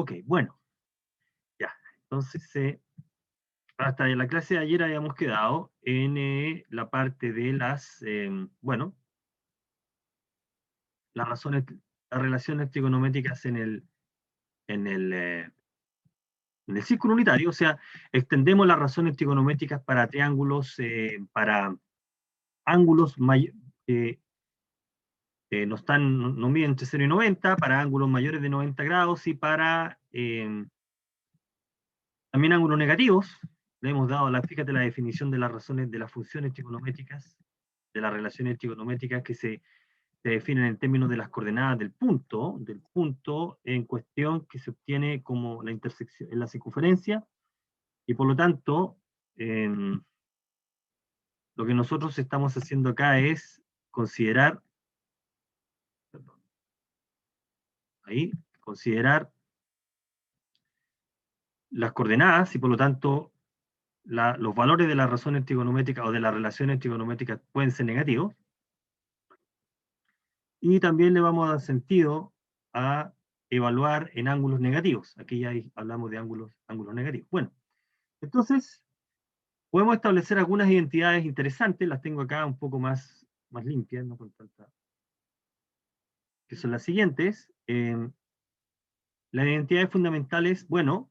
Ok, bueno, ya. Entonces, hasta la clase de ayer habíamos quedado en la parte de las, bueno, las razones, las relaciones trigonométricas en el, eh, en el círculo unitario, o sea, extendemos las razones trigonométricas para triángulos, para ángulos no miden entre 0 y 90, para ángulos mayores de 90 grados y para también ángulos negativos. Le hemos dado, fíjate la definición de las razones de las funciones trigonométricas, de las relaciones trigonométricas que se definen en términos de las coordenadas del punto en cuestión que se obtiene como la intersección en la circunferencia, y por lo tanto, eh, lo que nosotros estamos haciendo acá es considerar, perdón, ahí, considerar las coordenadas y por lo tanto los valores de las razones trigonométricas o de las relaciones trigonométricas pueden ser negativos. Y también le vamos a dar sentido a evaluar en ángulos negativos. Aquí ya hablamos de ángulos negativos. Bueno, entonces podemos establecer algunas identidades interesantes, las tengo acá un poco más limpias, no con tanta, que son las siguientes. Las identidades fundamentales, bueno,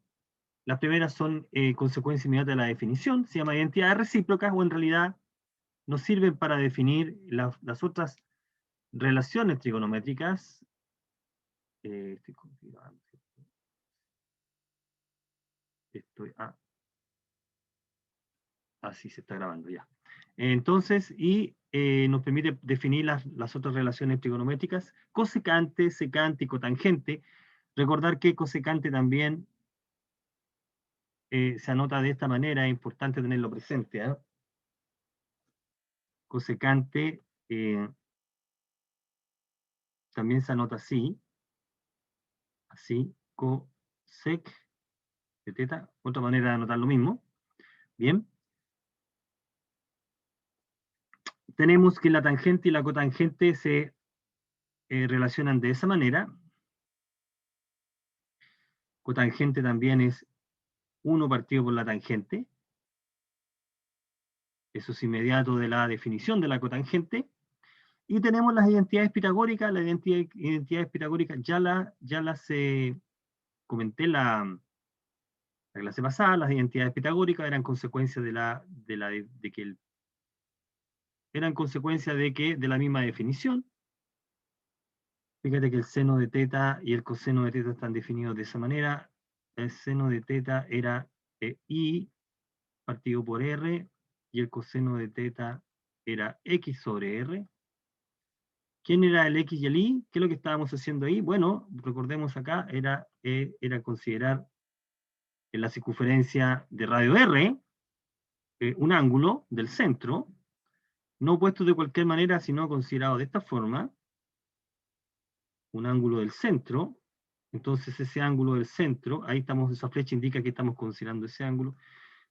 las primeras son consecuencia inmediata de la definición, se llama identidades recíprocas, o en realidad nos sirven para definir las otras relaciones trigonométricas. Estoy configurando, estoy, así se está grabando ya. Entonces, nos permite definir las otras relaciones trigonométricas, cosecante, secante y cotangente. Recordar que cosecante también se anota de esta manera, es importante tenerlo presente. Cosecante también se anota así, cosec de teta, otra manera de anotar lo mismo. Bien. Tenemos que la tangente y la cotangente se relacionan de esa manera. Cotangente también es 1 partido por la tangente. Eso es inmediato de la definición de la cotangente. Y tenemos las identidades pitagóricas. Las identidades pitagóricas ya las comenté la clase pasada. Las identidades pitagóricas eran consecuencia de la misma definición. Fíjate que el seno de teta y el coseno de teta están definidos de esa manera. El seno de teta era I partido por R, y el coseno de teta era X sobre R. ¿Quién era el X y el Y? ¿Qué es lo que estábamos haciendo ahí? Bueno, recordemos acá, era considerar en la circunferencia de radio R un ángulo del centro, no puesto de cualquier manera, sino considerado de esta forma, un ángulo del centro. Entonces ese ángulo del centro, ahí estamos, esa flecha indica que estamos considerando ese ángulo.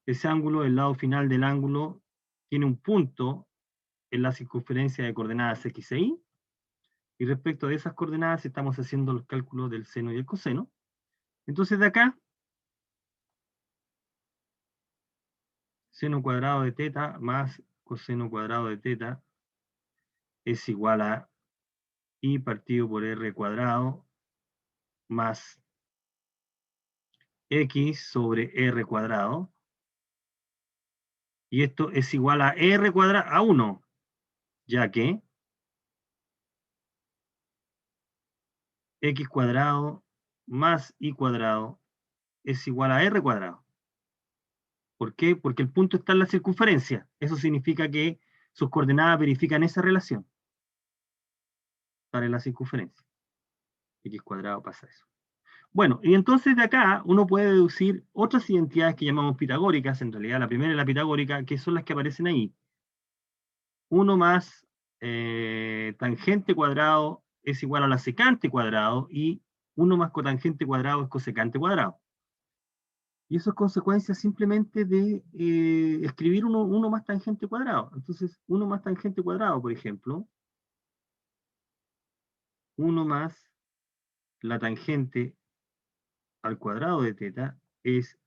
Ese ángulo, el lado final del ángulo, tiene un punto en la circunferencia de coordenadas X e Y, y respecto de esas coordenadas estamos haciendo los cálculos del seno y el coseno. Entonces de acá, seno cuadrado de teta más coseno cuadrado de teta es igual a I partido por R cuadrado más X sobre R cuadrado. Y esto es igual a R cuadrado a 1, ya que X cuadrado más Y cuadrado es igual a R cuadrado. ¿Por qué? Porque el punto está en la circunferencia. Eso significa que sus coordenadas verifican esa relación. Para la circunferencia. X cuadrado pasa eso. Bueno, y entonces de acá uno puede deducir otras identidades que llamamos pitagóricas. En realidad la primera es la pitagórica, que son las que aparecen ahí. 1 más tangente cuadrado es igual a la secante cuadrado, y 1 más cotangente cuadrado es cosecante cuadrado. Y eso es consecuencia simplemente de escribir 1 más tangente cuadrado. Entonces, 1 más tangente cuadrado, por ejemplo, 1 más la tangente al cuadrado de teta es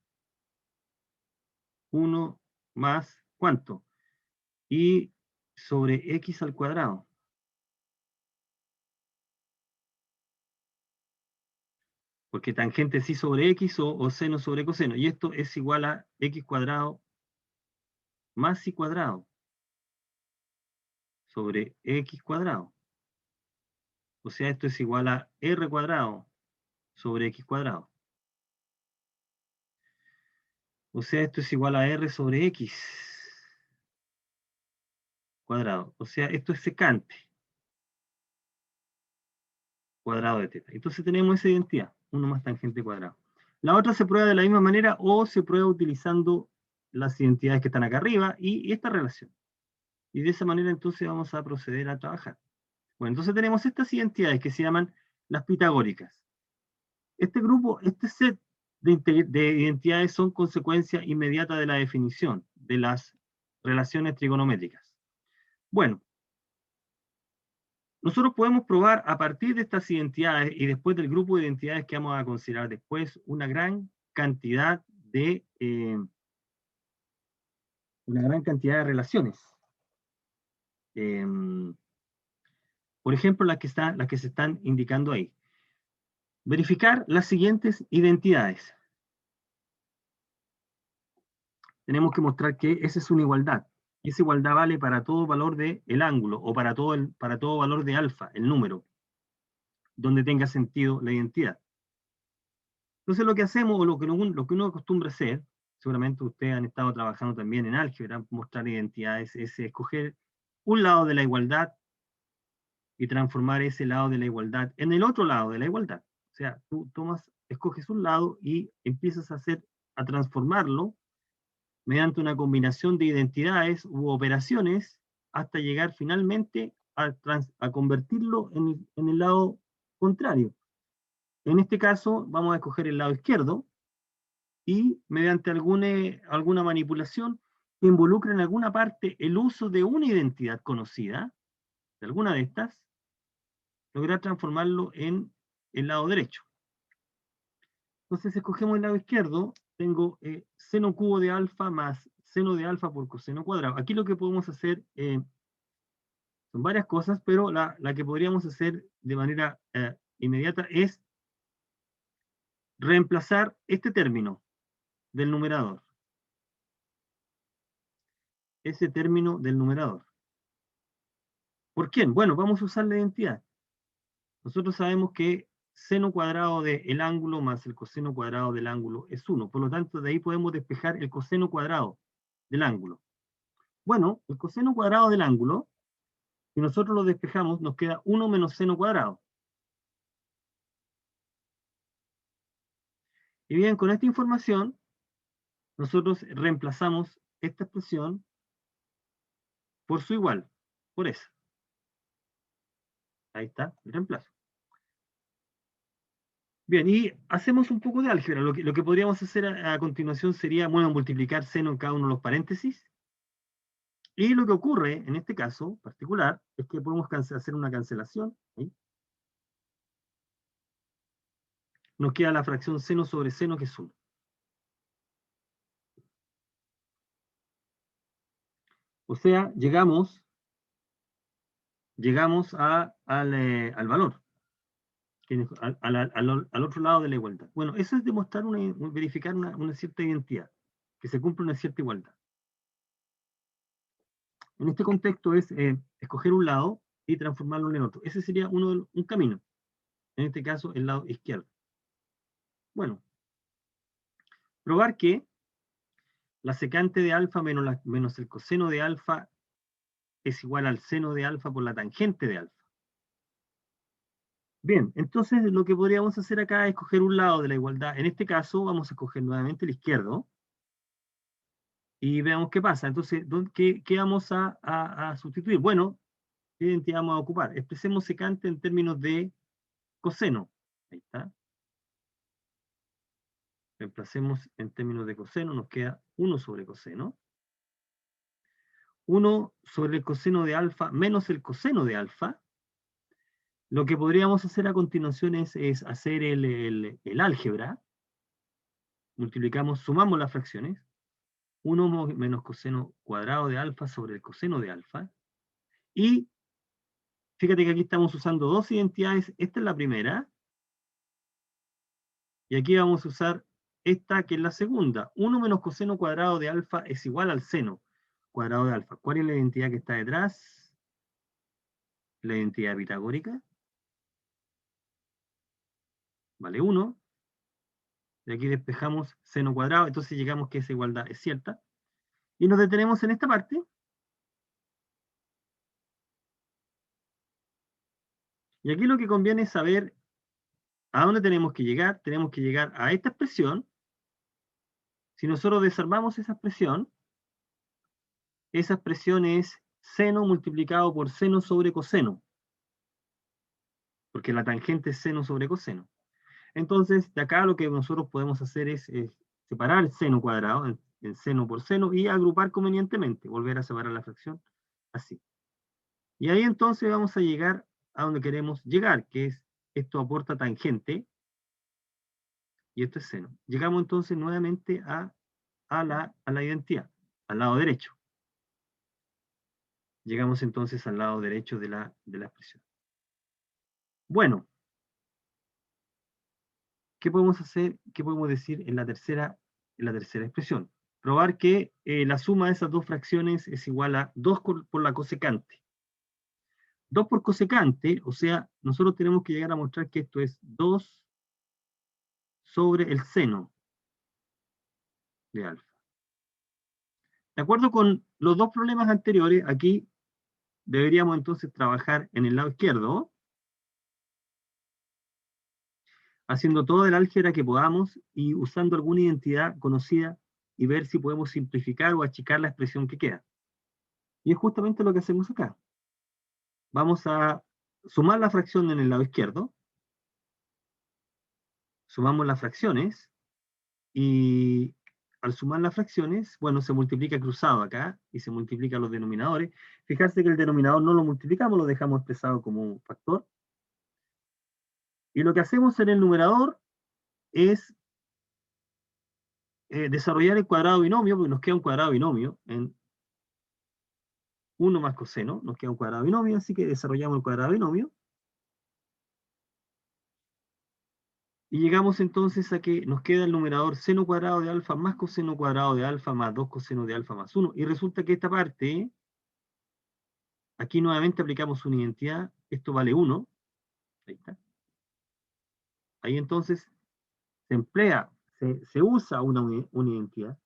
1 más, ¿cuánto? Y sobre x al cuadrado. Porque tangente sí sobre x o seno sobre coseno. Y esto es igual a x cuadrado más y cuadrado sobre x cuadrado. O sea, esto es igual a r cuadrado sobre x cuadrado. O sea, esto es igual a r sobre x cuadrado. O sea, esto es secante cuadrado de teta. Entonces tenemos esa identidad, 1 más tangente cuadrado. La otra se prueba de la misma manera o se prueba utilizando las identidades que están acá arriba y esta relación. Y de esa manera entonces vamos a proceder a trabajar. Bueno, entonces tenemos estas identidades que se llaman las pitagóricas. Este grupo, este set de identidades son consecuencia inmediata de la definición de las relaciones trigonométricas. Bueno, nosotros podemos probar a partir de estas identidades y después del grupo de identidades que vamos a considerar después una gran cantidad de relaciones. Por ejemplo, las que se están indicando ahí. Verificar las siguientes identidades. Tenemos que mostrar que esa es una igualdad. Y esa igualdad vale para todo valor del ángulo o para todo valor de alfa, el número, donde tenga sentido la identidad. Entonces lo que hacemos, o lo que uno acostumbra hacer, seguramente ustedes han estado trabajando también en álgebra, mostrar identidades, es escoger un lado de la igualdad y transformar ese lado de la igualdad en el otro lado de la igualdad. O sea, tú escoges un lado y empiezas a transformarlo mediante una combinación de identidades u operaciones hasta llegar finalmente a convertirlo en el lado contrario. En este caso, vamos a escoger el lado izquierdo y mediante alguna manipulación que involucre en alguna parte el uso de una identidad conocida, de alguna de estas, lograr transformarlo en el lado derecho. Entonces escogemos el lado izquierdo, tengo seno cubo de alfa más seno de alfa por coseno cuadrado. Aquí lo que podemos hacer son varias cosas, pero la que podríamos hacer de manera inmediata es reemplazar este término del numerador. Ese término del numerador. ¿Por quién? Bueno, vamos a usar la identidad. Nosotros sabemos que seno cuadrado del ángulo más el coseno cuadrado del ángulo es 1. Por lo tanto, de ahí podemos despejar el coseno cuadrado del ángulo. Bueno, el coseno cuadrado del ángulo, si nosotros lo despejamos, nos queda 1 menos seno cuadrado. Y bien, con esta información, nosotros reemplazamos esta expresión por su igual, por esa. Ahí está el reemplazo. Bien, y hacemos un poco de álgebra. Lo que podríamos hacer a continuación sería, bueno, multiplicar seno en cada uno de los paréntesis. Y lo que ocurre en este caso particular es que podemos hacer una cancelación. ¿Sí? Nos queda la fracción seno sobre seno, que es 1. O sea, llegamos al valor, al otro lado de la igualdad. Bueno, eso es demostrar, verificar una cierta identidad, que se cumple una cierta igualdad. En este contexto es escoger un lado y transformarlo en el otro. Ese sería un camino. En este caso, el lado izquierdo. Bueno, probar que la secante de alfa menos el coseno de alfa es igual al seno de alfa por la tangente de alfa. Bien, entonces lo que podríamos hacer acá es escoger un lado de la igualdad. En este caso vamos a escoger nuevamente el izquierdo y veamos qué pasa. Entonces, ¿qué vamos a sustituir? Bueno, ¿qué identidad vamos a ocupar? Expresemos secante en términos de coseno. Ahí está. Reemplacemos en términos de coseno, nos queda 1 sobre coseno. 1 sobre el coseno de alfa menos el coseno de alfa. Lo que podríamos hacer a continuación es hacer el álgebra. multiplicamos, sumamos las fracciones, 1 menos coseno cuadrado de alfa sobre el coseno de alfa, y fíjate que aquí estamos usando dos identidades, esta es la primera, y aquí vamos a usar esta que es la segunda. 1 menos coseno cuadrado de alfa es igual al seno cuadrado de alfa. ¿Cuál es la identidad que está detrás? La identidad pitagórica. Vale 1. Y aquí despejamos seno cuadrado, entonces llegamos que esa igualdad es cierta. Y nos detenemos en esta parte. Y aquí lo que conviene es saber a dónde tenemos que llegar. Tenemos que llegar a esta expresión. Si nosotros desarmamos esa expresión es seno multiplicado por seno sobre coseno. Porque la tangente es seno sobre coseno. Entonces, de acá lo que nosotros podemos hacer es separar el seno cuadrado en seno por seno y agrupar convenientemente, volver a separar la fracción, así. Y ahí entonces vamos a llegar a donde queremos llegar, que es, esto aporta tangente, y esto es seno. Llegamos entonces nuevamente a la identidad, al lado derecho. Llegamos entonces al lado derecho de la expresión. Bueno, ¿qué podemos hacer? ¿Qué podemos decir en la tercera expresión? Probar que la suma de esas dos fracciones es igual a 2 por la cosecante. 2 por cosecante, o sea, nosotros tenemos que llegar a mostrar que esto es 2 sobre el seno de alfa. De acuerdo con los dos problemas anteriores, aquí deberíamos entonces trabajar en el lado izquierdo, haciendo todo el álgebra que podamos y usando alguna identidad conocida y ver si podemos simplificar o achicar la expresión que queda. Y es justamente lo que hacemos acá. Vamos a sumar la fracción en el lado izquierdo, sumamos las fracciones, y al sumar las fracciones, bueno, se multiplica cruzado acá, y se multiplican los denominadores. Fijarse que el denominador no lo multiplicamos, lo dejamos expresado como un factor. Y lo que hacemos en el numerador es desarrollar el cuadrado binomio, porque nos queda un cuadrado binomio en 1 más coseno, nos queda un cuadrado binomio, así que desarrollamos el cuadrado binomio. Y llegamos entonces a que nos queda el numerador seno cuadrado de alfa más coseno cuadrado de alfa más 2 coseno de alfa más 1. Y resulta que esta parte, aquí nuevamente aplicamos una identidad, esto vale 1. Ahí está. Ahí entonces se emplea, se usa una identidad.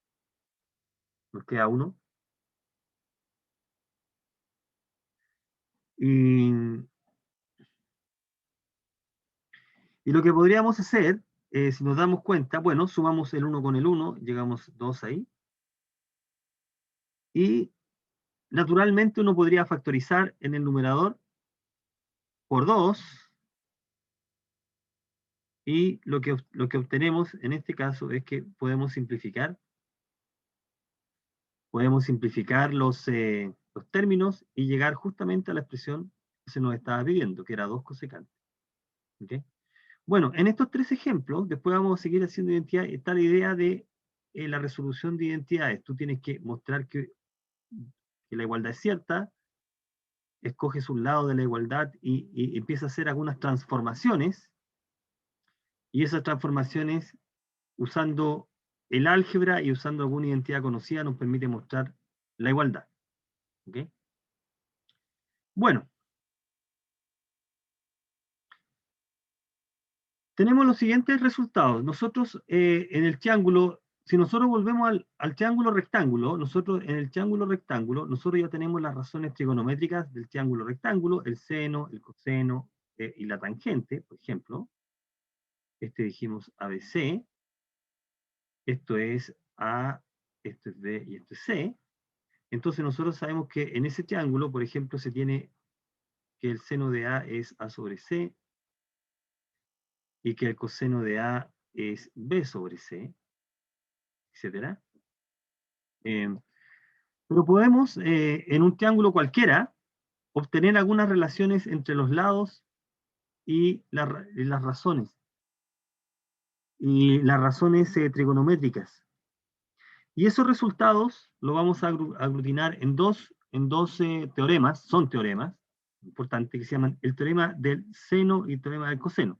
Nos queda 1. Y lo que podríamos hacer, si nos damos cuenta, bueno, sumamos el 1 con el 1, llegamos 2 ahí. Y naturalmente uno podría factorizar en el numerador por 2, y lo que obtenemos en este caso es que podemos simplificar los términos y llegar justamente a la expresión que se nos estaba pidiendo, que era 2 cosecante. ¿Okay? Bueno, en estos tres ejemplos, después vamos a seguir haciendo identidad, está la idea de la resolución de identidades. Tú tienes que mostrar que la igualdad es cierta, escoges un lado de la igualdad y empiezas a hacer algunas transformaciones, y esas transformaciones, usando el álgebra y usando alguna identidad conocida, nos permite mostrar la igualdad. ¿Okay? Bueno, tenemos los siguientes resultados. Nosotros en el triángulo, si nosotros volvemos al triángulo rectángulo, nosotros en el triángulo rectángulo, nosotros ya tenemos las razones trigonométricas del triángulo rectángulo, el seno, el coseno y la tangente, por ejemplo. Este dijimos ABC, esto es A, esto es B y esto es C. Entonces nosotros sabemos que en ese triángulo, por ejemplo, se tiene que el seno de A es A sobre C, y que el coseno de A es B sobre C, etc. Pero podemos, en un triángulo cualquiera, obtener algunas relaciones entre los lados y las razones. y las razones trigonométricas. Y esos resultados los vamos a aglutinar en dos teoremas, son teoremas importantes, que se llaman el teorema del seno y el teorema del coseno.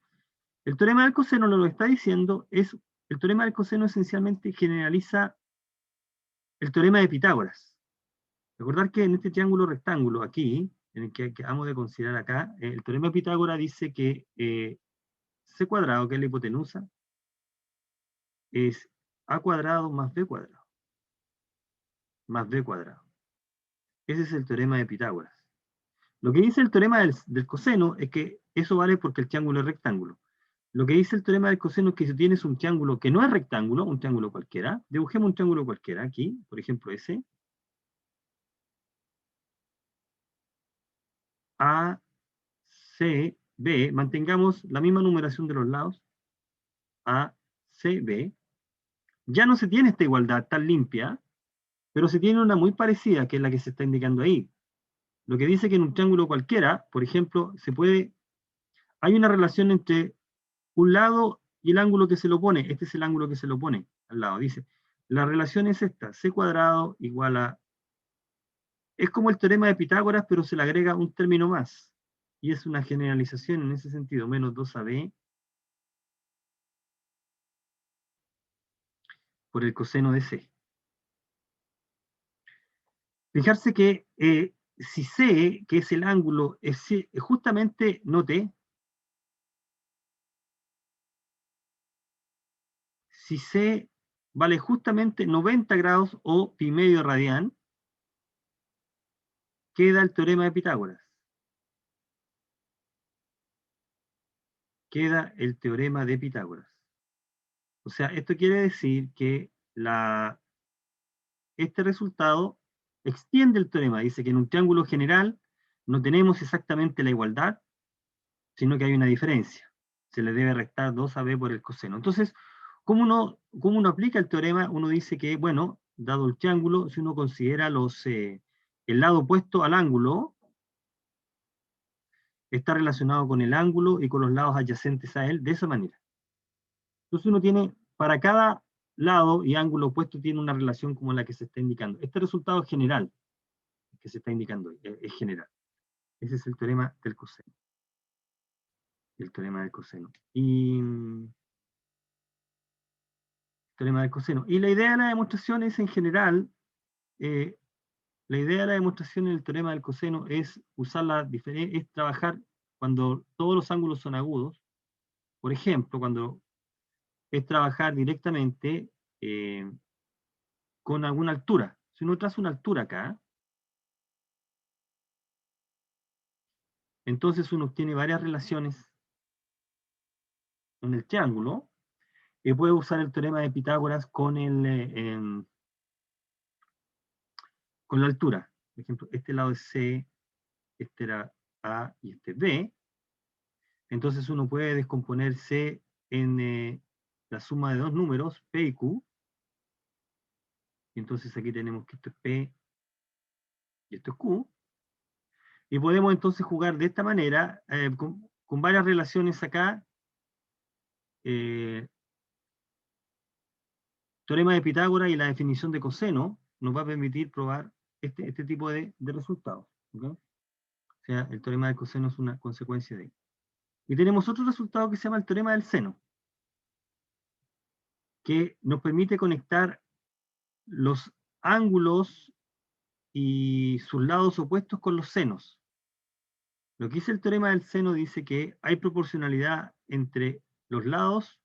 El teorema del coseno lo que está diciendo es, el teorema del coseno esencialmente generaliza el teorema de Pitágoras. Recordar que en este triángulo rectángulo aquí, en el que acabamos de considerar acá, el teorema de Pitágoras dice que c cuadrado, que es la hipotenusa, es a cuadrado más b cuadrado, más b cuadrado. Ese es el teorema de Pitágoras. Lo que dice el teorema del coseno es que eso vale porque el triángulo es rectángulo. Lo que dice el teorema del coseno es que si tienes un triángulo que no es rectángulo, un triángulo cualquiera, dibujemos un triángulo cualquiera aquí, por ejemplo ese, A, C, B, mantengamos la misma numeración de los lados, A, C, B, ya no se tiene esta igualdad tan limpia, pero se tiene una muy parecida, que es la que se está indicando ahí. Lo que dice que en un triángulo cualquiera, por ejemplo, hay una relación entre un lado y el ángulo que se lo pone. Este es el ángulo que se lo pone al lado. Dice, la relación es esta, c cuadrado igual a... Es como el teorema de Pitágoras, pero se le agrega un término más. Y es una generalización en ese sentido, menos 2ab por el coseno de c. Fijarse que si c, que es el ángulo, es justamente, note, si c vale justamente 90 grados o pi medio radian, queda el teorema de Pitágoras. Queda el teorema de Pitágoras. O sea, esto quiere decir que este resultado extiende el teorema. Dice que en un triángulo general no tenemos exactamente la igualdad, sino que hay una diferencia. Se le debe restar 2ab por el coseno. Entonces, ¿cómo uno aplica el teorema? Uno dice que, bueno, dado el triángulo, si uno considera el lado opuesto al ángulo, está relacionado con el ángulo y con los lados adyacentes a él de esa manera. Entonces uno tiene, para cada lado y ángulo opuesto tiene una relación como la que se está indicando. Este resultado es general, que se está indicando hoy, es general. Ese es el teorema del coseno. El teorema del coseno. Teorema del coseno. Y la idea de la demostración es en general, la idea de la demostración en el teorema del coseno es usar es trabajar cuando todos los ángulos son agudos. Por ejemplo, cuando es trabajar directamente con alguna altura. Si uno traza una altura acá, entonces uno obtiene varias relaciones en el triángulo y puede usar el teorema de Pitágoras con la altura. Por ejemplo, este lado es C, este era A y este B. Entonces uno puede descomponer C en la suma de dos números, P y Q. Y entonces aquí tenemos que esto es P y esto es Q. Y podemos entonces jugar de esta manera, con varias relaciones acá. Teorema de Pitágoras y la definición de coseno nos va a permitir probar este tipo de resultados. ¿Okay? O sea, el teorema del coseno es una consecuencia de ello. Y tenemos otro resultado que se llama el teorema del seno, que nos permite conectar los ángulos y sus lados opuestos con los senos. Lo que dice el teorema del seno dice que hay proporcionalidad entre los lados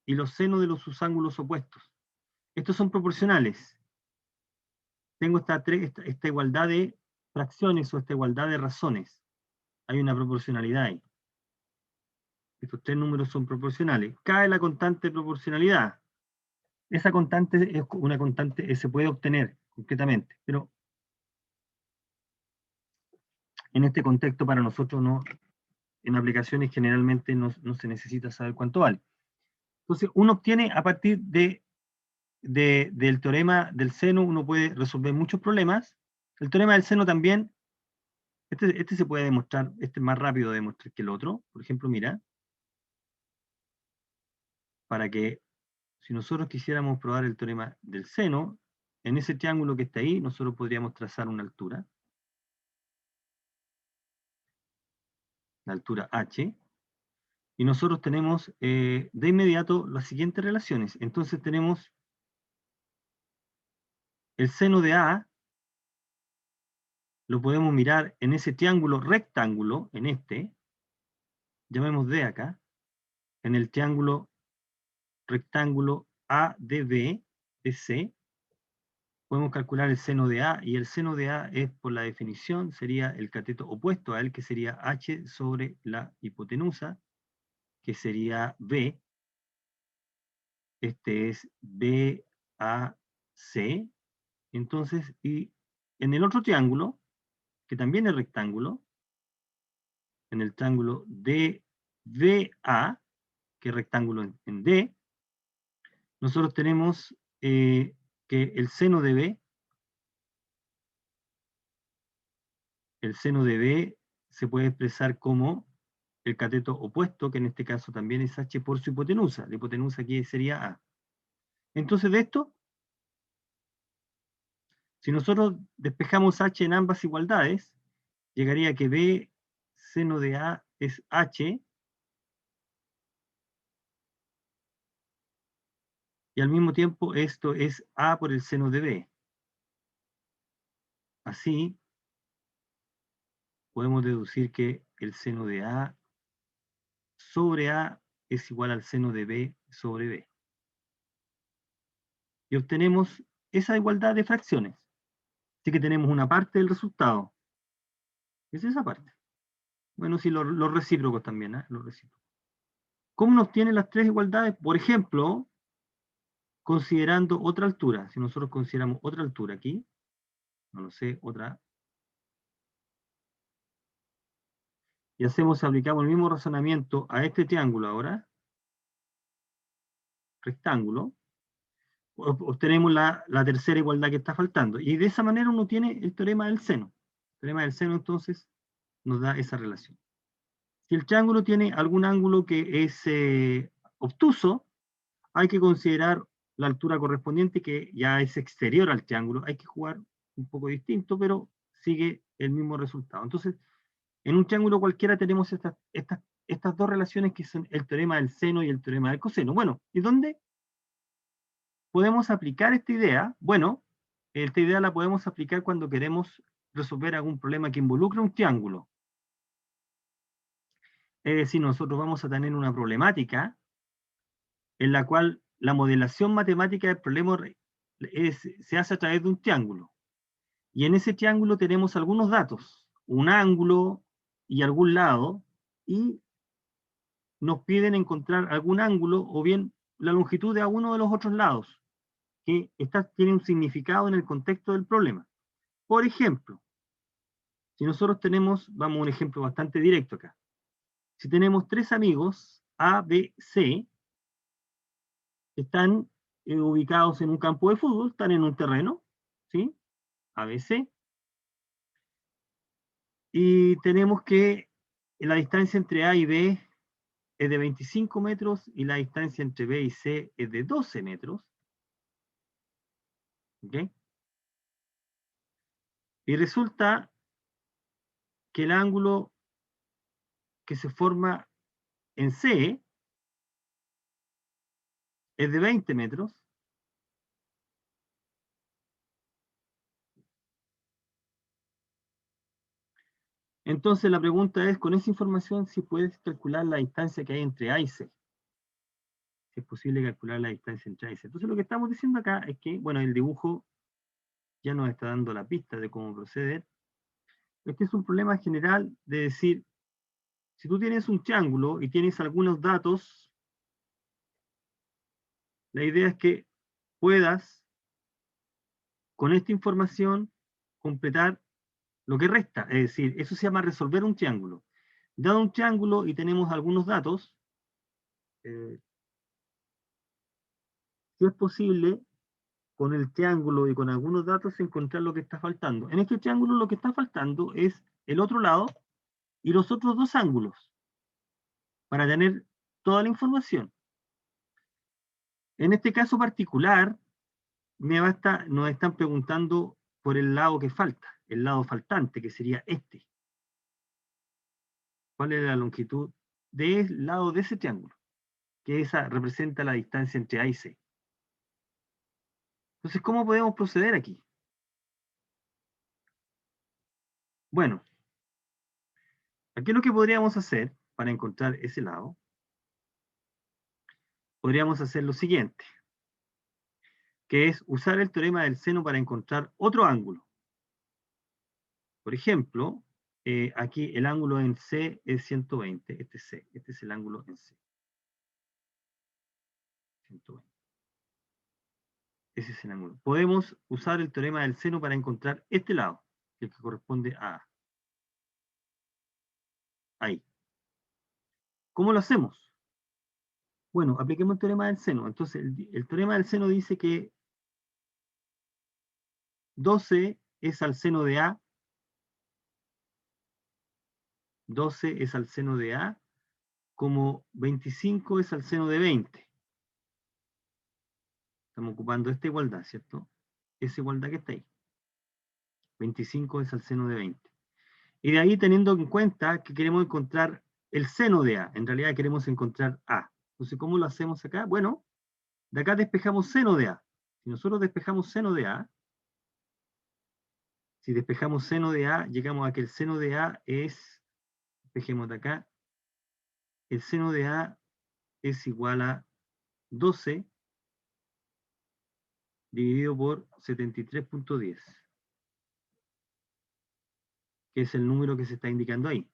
y los senos de sus ángulos opuestos. Estos son proporcionales. Tengo esta igualdad de fracciones o esta igualdad de razones. Hay una proporcionalidad ahí. Estos tres números son proporcionales. Cae la constante de proporcionalidad. Esa constante es una constante que se puede obtener concretamente, pero en este contexto para nosotros no, en aplicaciones generalmente no se necesita saber cuánto vale. Entonces uno obtiene a partir del teorema del seno, uno puede resolver muchos problemas. El teorema del seno también, este se puede demostrar, este es más rápido de demostrar que el otro. Por ejemplo, mira, para que, si nosotros quisiéramos probar el teorema del seno, en ese triángulo que está ahí, nosotros podríamos trazar una altura, la altura h, y nosotros tenemos de inmediato las siguientes relaciones. Entonces tenemos el seno de A, lo podemos mirar en ese triángulo rectángulo, en este, llamemos D acá, en el triángulo rectángulo ADB, de C, podemos calcular el seno de A, y el seno de A es, por la definición, sería el cateto opuesto a él, que sería H sobre la hipotenusa, que sería B. Este es BAC. Entonces, y en el otro triángulo, que también es rectángulo, en el triángulo DVA, que es rectángulo en D, nosotros tenemos que el seno de B, se puede expresar como el cateto opuesto, que en este caso también es H por su hipotenusa. La hipotenusa aquí sería A. Entonces de esto, si nosotros despejamos H en ambas igualdades, llegaría a que B seno de A es H, y al mismo tiempo esto es A por el seno de B. Así, podemos deducir que el seno de A sobre A es igual al seno de B sobre B. Y obtenemos esa igualdad de fracciones. Así que tenemos una parte del resultado. Es esa parte. Bueno, sí, los recíprocos también, ¿eh? Los recíprocos. ¿Cómo nos tienen las tres igualdades? Por ejemplo, considerando otra altura. Si nosotros consideramos otra altura aquí, no lo sé, otra, y aplicamos el mismo razonamiento a este triángulo ahora, rectángulo, obtenemos la tercera igualdad que está faltando. Y de esa manera uno tiene el teorema del seno. El teorema del seno, entonces, nos da esa relación. Si el triángulo tiene algún ángulo que es obtuso, hay que considerar la altura correspondiente, que ya es exterior al triángulo. Hay que jugar un poco distinto, pero sigue el mismo resultado. Entonces, en un triángulo cualquiera tenemos estas dos relaciones, que son el teorema del seno y el teorema del coseno. Bueno, ¿y dónde podemos aplicar esta idea? Bueno, esta idea la podemos aplicar cuando queremos resolver algún problema que involucre un triángulo. Es decir, nosotros vamos a tener una problemática en la cual la modelación matemática del problema se hace a través de un triángulo. Y en ese triángulo tenemos algunos datos, un ángulo y algún lado, y nos piden encontrar algún ángulo o bien la longitud de alguno de los otros lados, que tiene un significado en el contexto del problema. Por ejemplo, si nosotros tenemos, vamos a un ejemplo bastante directo acá, si tenemos tres amigos, A, B, C, están ubicados en un campo de fútbol, están en un terreno, ¿sí? A, B, C, y tenemos que la distancia entre A y B es de 25 metros y la distancia entre B y C es de 12 metros. ¿Okay? Y resulta que el ángulo que se forma en C es de 20 metros. Entonces la pregunta es, con esa información, si puedes calcular la distancia que hay entre A y C. Si es posible calcular la distancia entre A y C. Entonces lo que estamos diciendo acá es que, bueno, el dibujo ya nos está dando la pista de cómo proceder. Este es un problema general de decir, si tú tienes un triángulo y tienes algunos datos, la idea es que puedas, con esta información, completar lo que resta. Es decir, eso se llama resolver un triángulo. Dado un triángulo y tenemos algunos datos, si es posible, con el triángulo y con algunos datos, encontrar lo que está faltando. En este triángulo lo que está faltando es el otro lado y los otros dos ángulos, para tener toda la información. En este caso particular, nos están preguntando por el lado que falta, el lado faltante, que sería este. ¿Cuál es la longitud del lado de ese triángulo? Que esa representa la distancia entre A y C. Entonces, ¿cómo podemos proceder aquí? Bueno, aquí lo que podríamos hacer para encontrar ese lado, podríamos hacer lo siguiente, que es usar el teorema del seno para encontrar otro ángulo. Por ejemplo, aquí el ángulo en C es 120, este es C, este es el ángulo en C. 120. Ese es el ángulo. Podemos usar el teorema del seno para encontrar este lado, el que corresponde a A. Ahí. ¿Cómo lo hacemos? Bueno, apliquemos el teorema del seno. Entonces, el teorema del seno dice que 12 es al seno de A, 12 es al seno de A, como 25 es al seno de 20. Estamos ocupando esta igualdad, ¿cierto? Esa igualdad que está ahí. 25 es al seno de 20. Y de ahí teniendo en cuenta que queremos encontrar el seno de A, en realidad queremos encontrar A. Entonces, ¿cómo lo hacemos acá? Bueno, de acá despejamos seno de A. Si nosotros despejamos seno de A, si despejamos seno de A, llegamos a que el seno de A es, despejemos de acá, el seno de A es igual a 12 dividido por 73.10, que es el número que se está indicando ahí.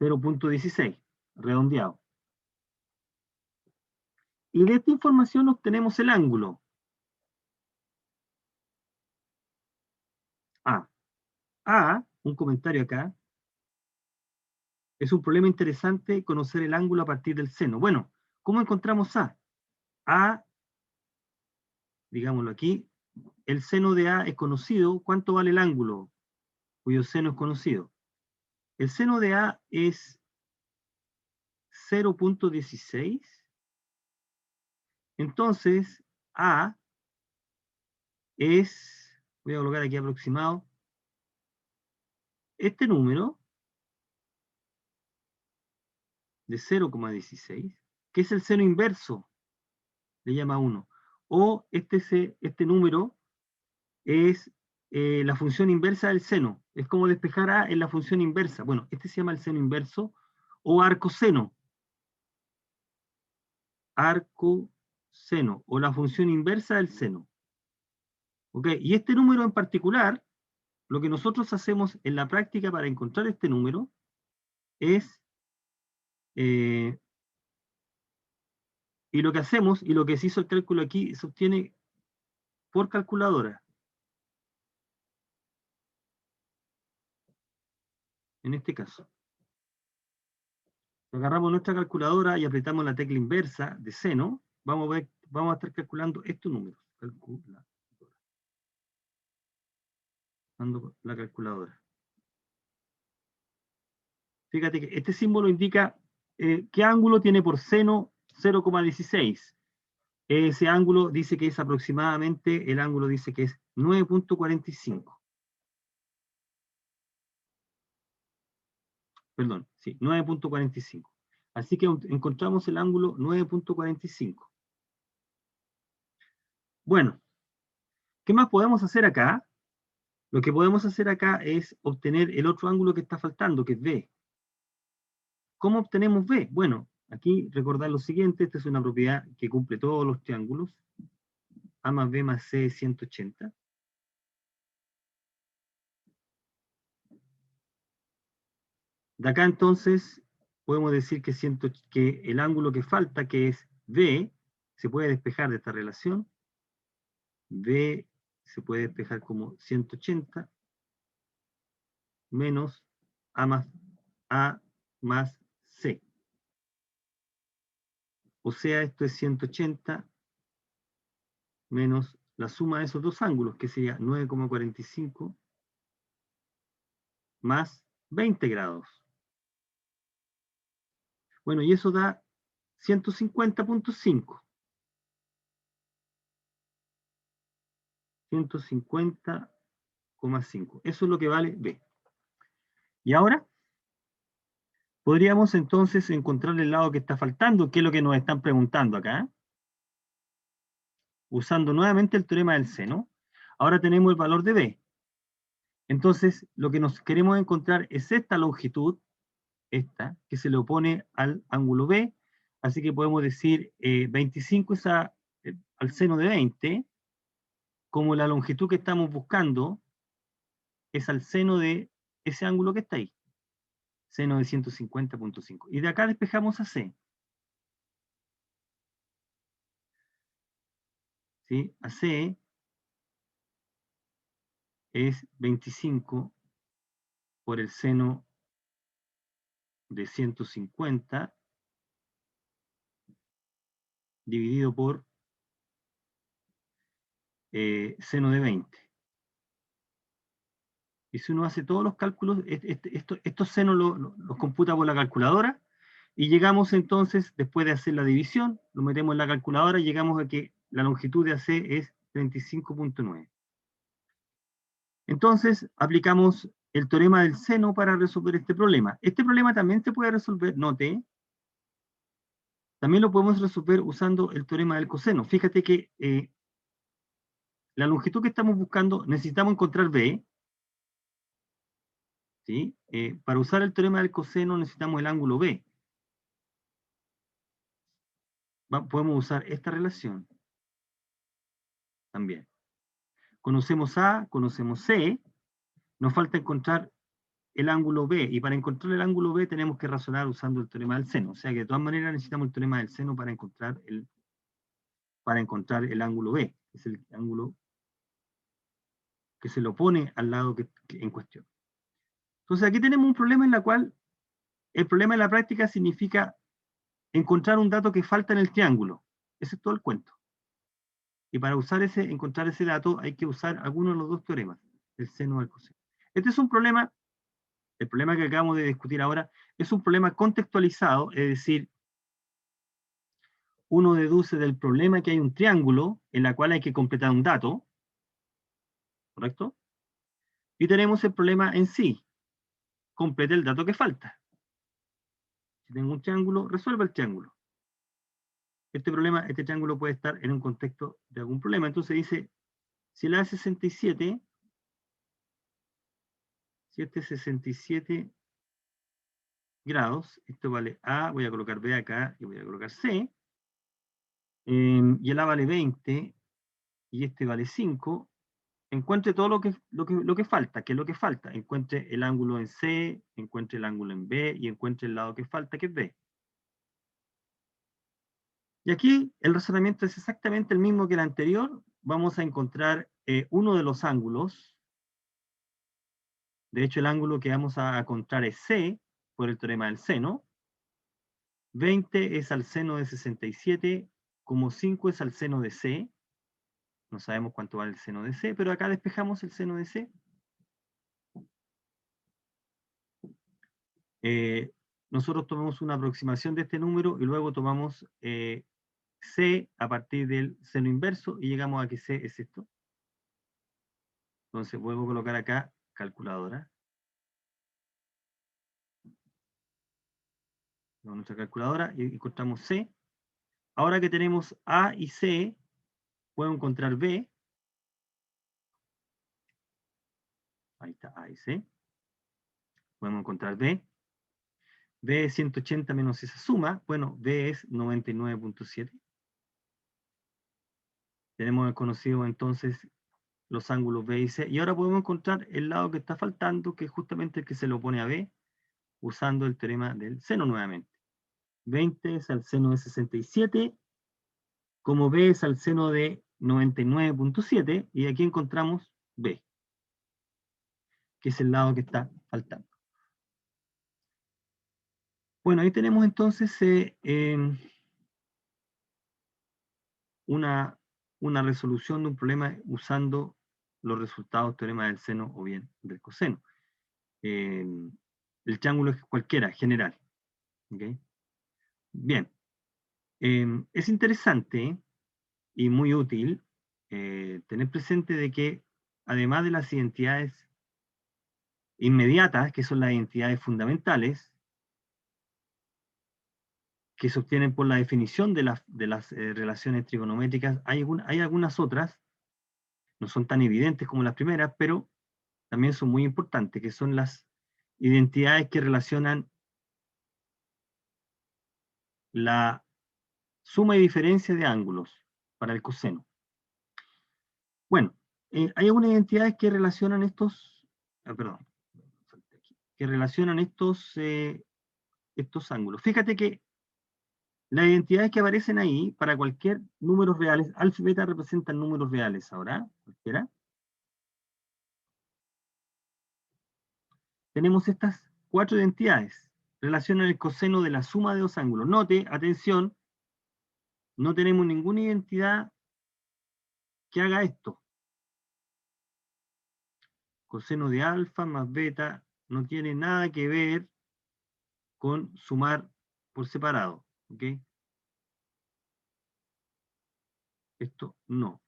0.16, redondeado. Y de esta información obtenemos el ángulo A. A, un comentario acá, es un problema interesante conocer el ángulo a partir del seno. Bueno, ¿cómo encontramos A? A, digámoslo aquí, el seno de A es conocido. ¿Cuánto vale el ángulo cuyo seno es conocido? El seno de A es 0.16. Entonces, A es, voy a colocar aquí aproximado, este número de 0,16, que es el seno inverso, le llama 1. O este número es la función inversa del seno. Es como despejar A en la función inversa. Bueno, este se llama el seno inverso o arcoseno. Arcoseno, o la función inversa del seno. ¿Ok? Y este número en particular, lo que nosotros hacemos en la práctica para encontrar este número es, y lo que hacemos, y lo que se hizo el cálculo aquí, se obtiene por calculadora. En este caso. Agarramos nuestra calculadora y apretamos la tecla inversa de seno, vamos a estar calculando estos números. Calculando la calculadora. Fíjate que este símbolo indica qué ángulo tiene por seno 0,16. Ese ángulo dice que es aproximadamente, el ángulo dice que es 9.45. Perdón, sí, 9.45. Así que encontramos el ángulo 9.45. Bueno, ¿qué más podemos hacer acá? Lo que podemos hacer acá es obtener el otro ángulo que está faltando, que es B. ¿Cómo obtenemos B? Bueno, aquí recordar lo siguiente, esta es una propiedad que cumple todos los triángulos. A más B más C es 180. De acá entonces podemos decir que el ángulo que falta, que es B, se puede despejar de esta relación. B se puede despejar como 180 menos A más C. O sea, esto es 180 menos la suma de esos dos ángulos, que sería 9,45 más 20 grados. Bueno, y eso da 150.5. 150,5. Eso es lo que vale B. Y ahora podríamos entonces encontrar el lado que está faltando, que es lo que nos están preguntando acá, usando nuevamente el teorema del seno. Ahora tenemos el valor de B. Entonces, lo que nos queremos encontrar es esta longitud, esta, que se le opone al ángulo B. Así que podemos decir 25 es al seno de 20, como la longitud que estamos buscando es al seno de ese ángulo que está ahí, seno de 150,5. Y de acá despejamos a C. ¿Sí? A C es 25 por el seno de 150 dividido por seno de 20. Y si uno hace todos los cálculos, estos senos los computa por la calculadora, y llegamos entonces, después de hacer la división, lo metemos en la calculadora y llegamos a que la longitud de AC es 35,9. Entonces, aplicamos el teorema del seno para resolver este problema. Este problema también se puede resolver, note, también lo podemos resolver usando el teorema del coseno. Fíjate que la longitud que estamos buscando, necesitamos encontrar B, ¿sí? Para usar el teorema del coseno necesitamos el ángulo B. Podemos usar esta relación también. Conocemos A, conocemos C, nos falta encontrar el ángulo B, y para encontrar el ángulo B tenemos que razonar usando el teorema del seno. O sea que de todas maneras necesitamos el teorema del seno para encontrar el ángulo B, que es el ángulo que se le opone al lado en cuestión. Entonces aquí tenemos un problema en el cual el problema en la práctica significa encontrar un dato que falta en el triángulo. Ese es todo el cuento. Y para encontrar ese dato hay que usar alguno de los dos teoremas, el seno o el coseno. Este es un problema, el problema que acabamos de discutir ahora, es un problema contextualizado, es decir, uno deduce del problema que hay un triángulo en la cual hay que completar un dato, ¿correcto? Y tenemos el problema en sí, complete el dato que falta. Si tengo un triángulo, resuelva el triángulo. Este triángulo puede estar en un contexto de algún problema. Entonces dice, si la 67, si este es 67 grados, esto vale A, voy a colocar B acá y voy a colocar C, y el A vale 20 y este vale 5, encuentre todo lo que falta. ¿Qué es lo que falta? Encuentre el ángulo en C, encuentre el ángulo en B y encuentre el lado que falta, que es B. Y aquí el razonamiento es exactamente el mismo que el anterior. Vamos a encontrar uno de los ángulos. De hecho, el ángulo que vamos a encontrar es C, por el teorema del seno. 20 es al seno de 67, como 5 es al seno de C. No sabemos cuánto vale el seno de C, pero acá despejamos el seno de C. Nosotros tomamos una aproximación de este número y luego tomamos C a partir del seno inverso y llegamos a que C es esto. Entonces vuelvo a colocar acá calculadora. Con nuestra calculadora y encontramos C. Ahora que tenemos A y C, puedo encontrar B. Ahí está A y C. Podemos encontrar B. B es 180 menos esa suma. Bueno, B es 99,7. Tenemos conocido entonces los ángulos B y C. Y ahora podemos encontrar el lado que está faltando, que es justamente el que se le opone a B, usando el teorema del seno nuevamente. 20 es al seno de 67, como B es al seno de 99,7, y aquí encontramos B, que es el lado que está faltando. Bueno, ahí tenemos entonces una resolución de un problema usando los resultados del teorema del seno o bien del coseno. El triángulo es cualquiera, general. ¿Okay? Bien. Es interesante y muy útil tener presente de que, además de las identidades inmediatas, que son las identidades fundamentales, que se obtienen por la definición de las relaciones trigonométricas, hay algunas otras, no son tan evidentes como las primeras, pero también son muy importantes, que son las identidades que relacionan la suma y diferencia de ángulos para el coseno. Bueno, hay algunas identidades que relacionan que relacionan estos ángulos. Fíjate que las identidades que aparecen ahí, para cualquier números reales, alfa y beta representan números reales ahora, cualquiera. Tenemos estas 4 identidades. Relacionan el coseno de la suma de dos ángulos. Note, atención, no tenemos ninguna identidad que haga esto. Coseno de alfa más beta no tiene nada que ver con sumar por separado. ¿Ok? Esto no.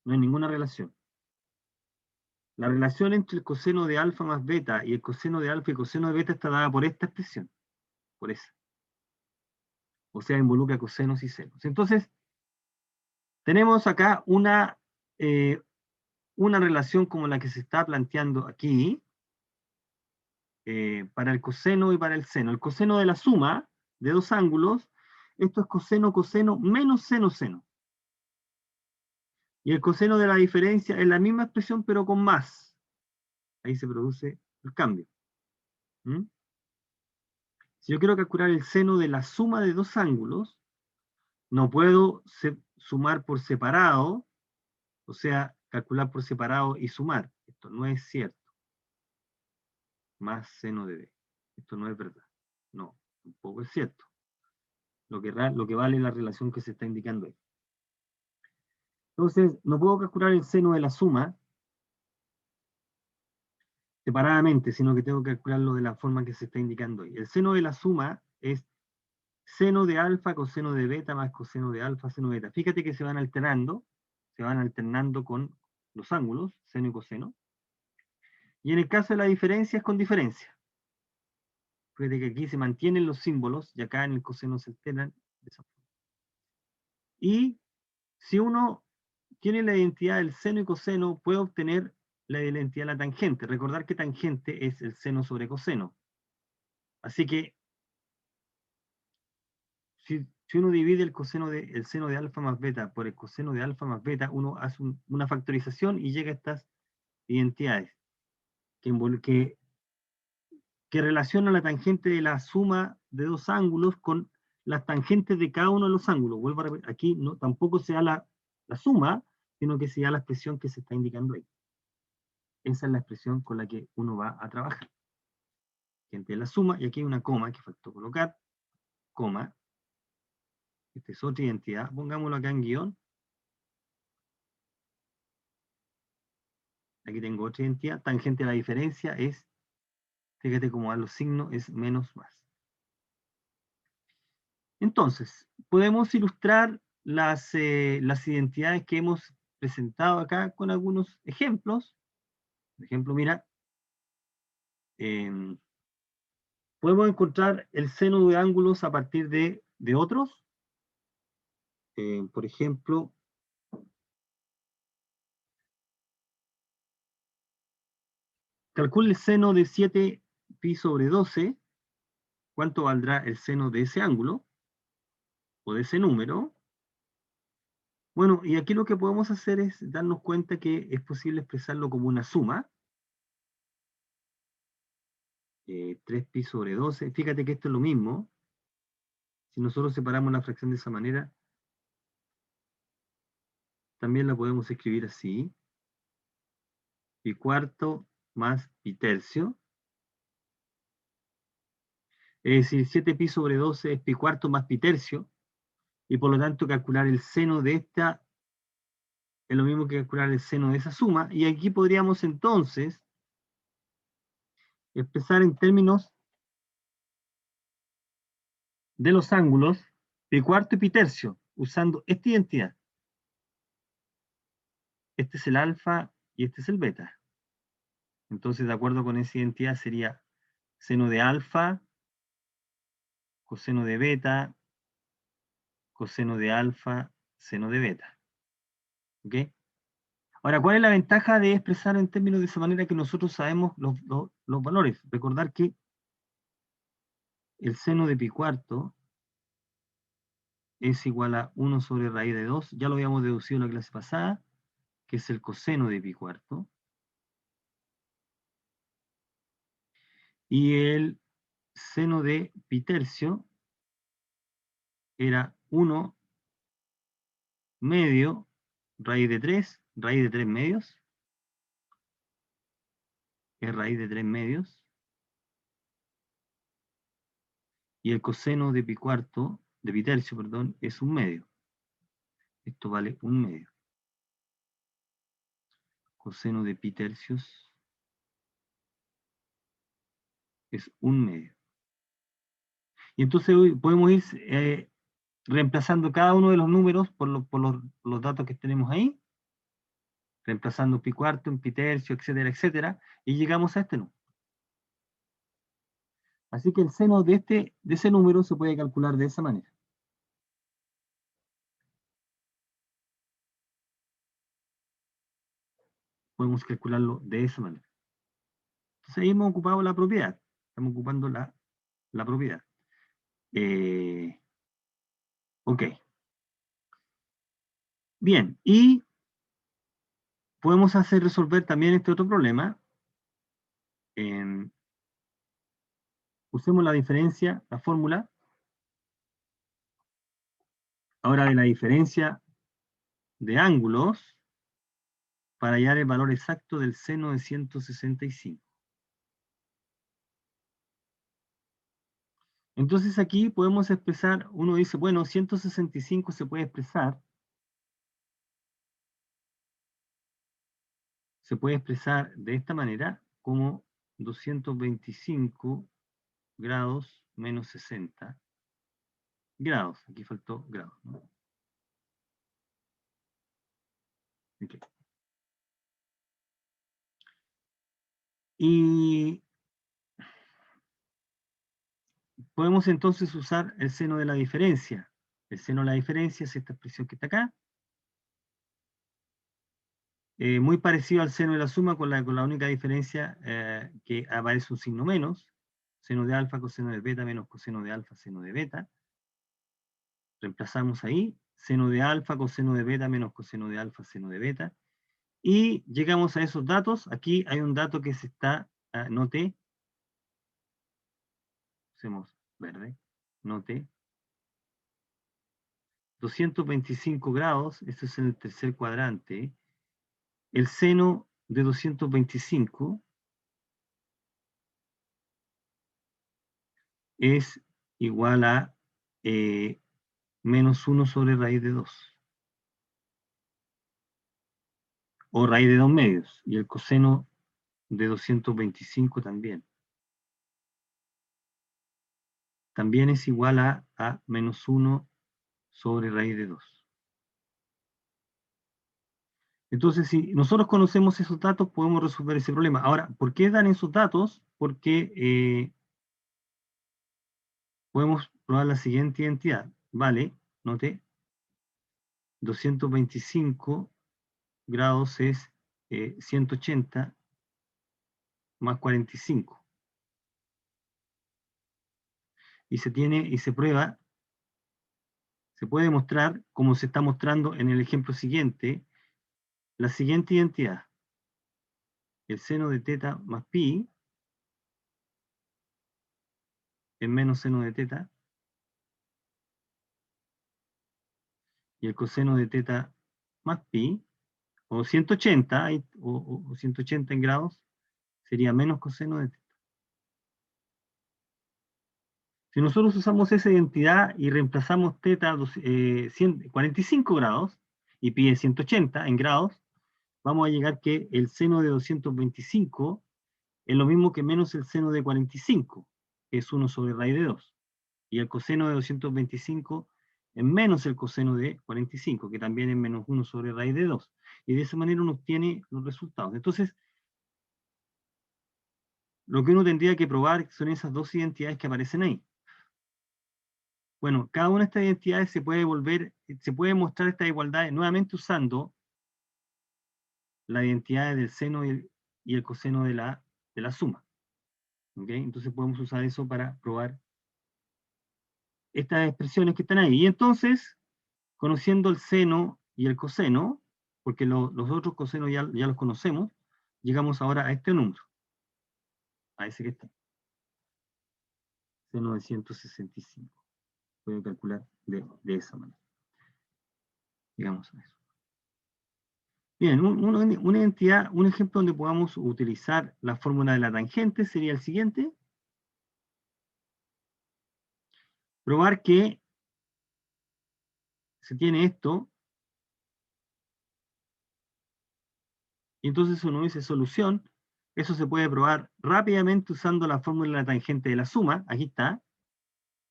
No hay ninguna relación. La relación entre el coseno de alfa más beta y el coseno de alfa y coseno de beta está dada por esta expresión. Por esa. O sea, involucra cosenos y senos. Entonces, tenemos acá una relación como la que se está planteando aquí, para el coseno y para el seno. El coseno de la suma de dos ángulos, esto es coseno, coseno, menos seno, seno. Y el coseno de la diferencia es la misma expresión, pero con más. Ahí se produce el cambio. ¿Mm? Si yo quiero calcular el seno de la suma de dos ángulos, no puedo sumar por separado, o sea, calcular por separado y sumar. Esto no es cierto. Más seno de b. Esto no es verdad. No, tampoco es cierto. Lo que vale la relación que se está indicando ahí. Entonces, no puedo calcular el seno de la suma separadamente, sino que tengo que calcularlo de la forma que se está indicando ahí. El seno de la suma es seno de alfa, coseno de beta, más coseno de alfa, seno de beta. Fíjate que se van alternando con los ángulos, seno y coseno. Y en el caso de la diferencia es con diferencia. Fíjate que aquí se mantienen los símbolos y acá en el coseno se alternan de esa forma. Y si uno tiene la identidad del seno y coseno, puede obtener la identidad de la tangente. Recordar que tangente es el seno sobre coseno. Así que, si uno divide el seno de alfa más beta por el coseno de alfa más beta, uno hace una factorización y llega a estas identidades que relacionan la tangente de la suma de dos ángulos con las tangentes de cada uno de los ángulos. Vuelvo a repetir, aquí no, tampoco se da la suma, sino que se da la expresión que se está indicando ahí. Esa es la expresión con la que uno va a trabajar. Entre la suma, y aquí hay una coma que faltó colocar, coma, esta es otra identidad, pongámoslo acá en guión. Aquí tengo otra identidad, tangente a la diferencia es, fíjate cómo van los signos, es menos más. Entonces, podemos ilustrar las identidades que hemos presentado acá con algunos ejemplos. Por ejemplo, mira, podemos encontrar el seno de ángulos a partir de otros. Por ejemplo, calcule el seno de 7pi sobre 12. ¿Cuánto valdrá el seno de ese ángulo? O de ese número. Bueno, y aquí lo que podemos hacer es darnos cuenta que es posible expresarlo como una suma. 3pi sobre 12. Fíjate que esto es lo mismo. Si nosotros separamos la fracción de esa manera, también la podemos escribir así. Pi cuarto más pi tercio. Es decir, 7pi sobre 12 es pi cuarto más pi tercio. Y por lo tanto calcular el seno de esta es lo mismo que calcular el seno de esa suma. Y aquí podríamos entonces expresar en términos de los ángulos pi cuarto y pi tercio, usando esta identidad. este es el alfa y este es el beta. Entonces, de acuerdo con esa identidad, sería seno de alfa, coseno de beta, coseno de alfa, seno de beta. ¿Ok? Ahora, ¿cuál es la ventaja de expresar en términos de esa manera que nosotros sabemos los valores? Recordar que el seno de pi cuarto es igual a 1 sobre raíz de 2. Ya lo habíamos deducido en la clase pasada, que es el coseno de pi cuarto. Y el seno de pi tercio era 1 medio raíz de 3 medios, es raíz de 3 medios. Y el coseno de pi cuarto, de pi tercio, perdón, es 1 medio. Esto vale 1 medio. Coseno de pi tercios es 1 medio. Y entonces podemos ir reemplazando cada uno de los números por los datos que tenemos ahí, reemplazando pi cuarto en pi tercio, etcétera, etcétera, y llegamos a este número. Así que el seno de ese número se puede calcular de esa manera. Podemos calcularlo de esa manera. Entonces ahí hemos ocupado la propiedad. Estamos ocupando la propiedad. Ok. Bien, y podemos hacer resolver también este otro problema. Usemos la diferencia, la fórmula. Ahora de la diferencia de ángulos para hallar el valor exacto del seno de 165. Entonces aquí podemos expresar, uno dice, bueno, 165 se puede expresar de esta manera como 225 grados menos 60 grados. Aquí faltó grados, ¿no? Okay. Y podemos entonces usar el seno de la diferencia. El seno de la diferencia es esta expresión que está acá. Muy parecido al seno de la suma con la única diferencia que aparece un signo menos. Seno de alfa, coseno de beta, menos coseno de alfa, seno de beta. Reemplazamos ahí. Seno de alfa, coseno de beta, menos coseno de alfa, seno de beta. Y llegamos a esos datos. Aquí hay un dato que se está, noté. Usemos verde. Noté. 225 grados, esto es en el tercer cuadrante. El seno de 225 es igual a menos 1 sobre raíz de 2. O raíz de 2 medios. Y el coseno de 225 también. También es igual a menos 1 sobre raíz de 2. Entonces, si nosotros conocemos esos datos, podemos resolver ese problema. Ahora, ¿por qué dan esos datos? Porque podemos probar la siguiente identidad. Vale, note, 225 grados es 180 más 45. Y se prueba, se puede mostrar, como se está mostrando en el ejemplo siguiente, la siguiente identidad. El seno de teta más pi es menos seno de teta. Y el coseno de teta más pi, o 180, o 180 en grados, sería menos coseno de teta. Si nosotros usamos esa identidad y reemplazamos teta 45 grados y pi es 180 en grados, vamos a llegar que el seno de 225 es lo mismo que menos el seno de 45, que es 1 sobre raíz de 2. Y el coseno de 225 es menos el coseno de 45, que también es menos 1 sobre raíz de 2. Y de esa manera uno obtiene los resultados. Entonces, lo que uno tendría que probar son esas dos identidades que aparecen ahí. Bueno, cada una de estas identidades se puede mostrar esta igualdad nuevamente usando la identidad del seno y el coseno de la suma. ¿Okay? Entonces podemos usar eso para probar estas expresiones que están ahí. Y entonces, conociendo el seno y el coseno, porque los otros cosenos ya los conocemos, llegamos ahora a este número, a ese que está, seno de 165. Puede calcular de esa manera. Llegamos a eso. Bien, una identidad, un ejemplo donde podamos utilizar la fórmula de la tangente sería el siguiente. Probar que se tiene esto, y entonces uno dice solución. Eso se puede probar rápidamente usando la fórmula de la tangente de la suma. Aquí está.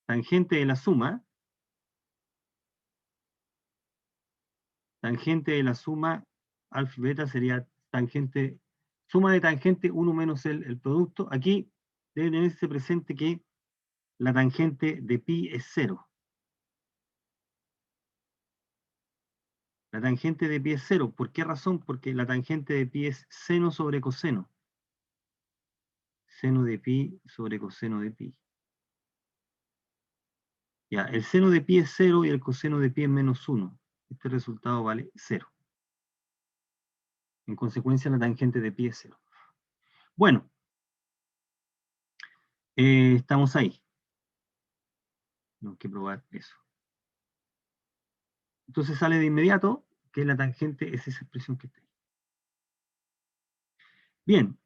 Tangente de la suma. Tangente de la suma alfa y beta sería tangente, suma de tangente 1 menos el producto. Aquí debe tenerse presente que la tangente de pi es 0. La tangente de pi es 0. ¿Por qué razón? Porque la tangente de pi es seno sobre coseno. Seno de pi sobre coseno de pi. Ya, el seno de pi es 0 y el coseno de pi es menos 1. Este resultado vale 0. En consecuencia, la tangente de pi es 0. Bueno, estamos ahí. Tenemos que probar eso. Entonces sale de inmediato que la tangente es esa expresión que está ahí. Bien,